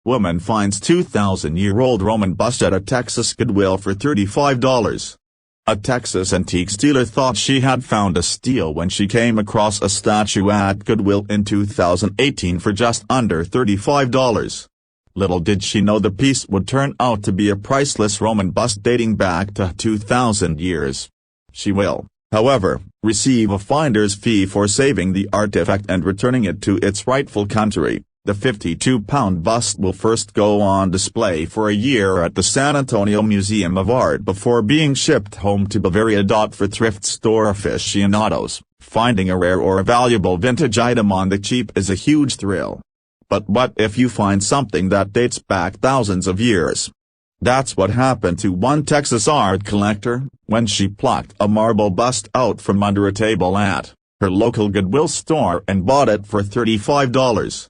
Woman finds 2,000-year-old Roman bust at a Texas Goodwill for $35. A Texas antique dealer thought she had found a steal when she came across a statue at Goodwill in 2018 for just under $35. Little did she know the piece would turn out to be a priceless Roman bust dating back to 2,000 years. She will, however, receive a finder's fee for saving the artifact and returning it to its rightful country. The 52-pound bust will first go on display for a year at the San Antonio Museum of Art before being shipped home to Bavaria. For thrift store aficionados, finding a rare or valuable vintage item on the cheap is a huge thrill. But what if you find something that dates back thousands of years? That's what happened to one Texas art collector, when she plucked a marble bust out from under a table at her local Goodwill store and bought it for $35.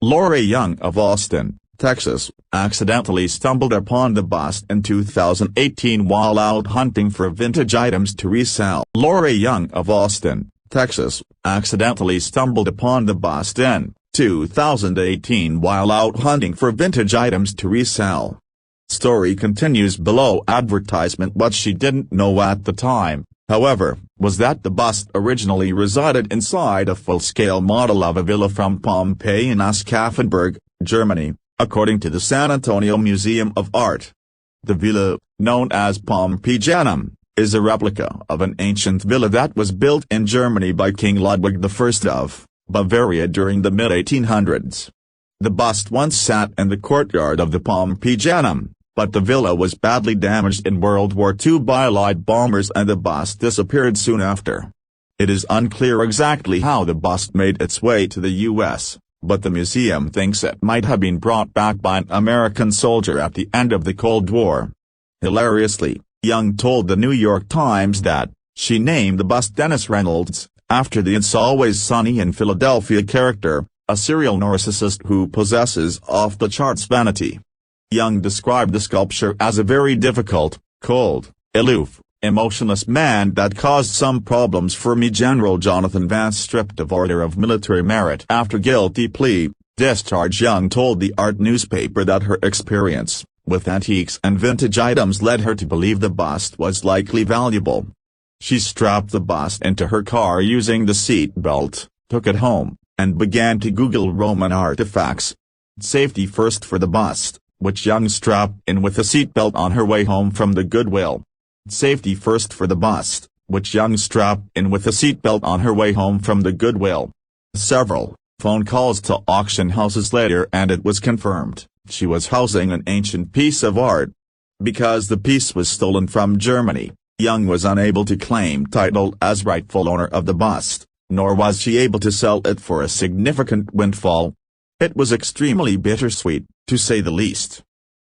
Lori Young of Austin, Texas, accidentally stumbled upon the bust in 2018 while out hunting for vintage items to resell. Lori Young of Austin, Texas, accidentally stumbled upon the bust in 2018 while out hunting for vintage items to resell. Story continues below. Advertisement. What she didn't know at the time, however, was that the bust originally resided inside a full-scale model of a villa from Pompeii in Aschaffenburg, Germany, according to the San Antonio Museum of Art. The villa, known as Pompeijanum, is a replica of an ancient villa that was built in Germany by King Ludwig I of Bavaria during the mid-1800s. The bust once sat in the courtyard of the Pompeijanum, but the villa was badly damaged in World War II by Allied bombers and the bust disappeared soon after. It is unclear exactly how the bust made its way to the U.S., but the museum thinks it might have been brought back by an American soldier at the end of the Cold War. Hilariously, Young told the New York Times that she named the bust Dennis Reynolds, after the It's Always Sunny in Philadelphia character, a serial narcissist who possesses off-the-charts vanity. Young described the sculpture as a very difficult, cold, aloof, emotionless man that caused some problems for me. General Jonathan Vance stripped of Order of Military Merit after guilty plea discharge. Young told the art newspaper that her experience with antiques and vintage items led her to believe the bust was likely valuable. She strapped the bust into her car using the seat belt, took it home, and began to Google Roman artifacts. Safety first for the bust, which Young strapped in with a seatbelt on her way home from the Goodwill. Safety first for the bust, which Young strapped in with a seatbelt on her way home from the Goodwill. Several phone calls to auction houses later and it was confirmed she was housing an ancient piece of art. Because the piece was stolen from Germany, Young was unable to claim title as rightful owner of the bust, nor was she able to sell it for a significant windfall. It was extremely bittersweet, to say the least.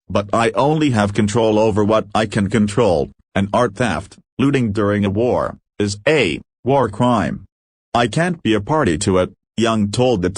But I only have control over what I can control, and art theft, looting during a war, is a war crime. I can't be a party to it, Young told the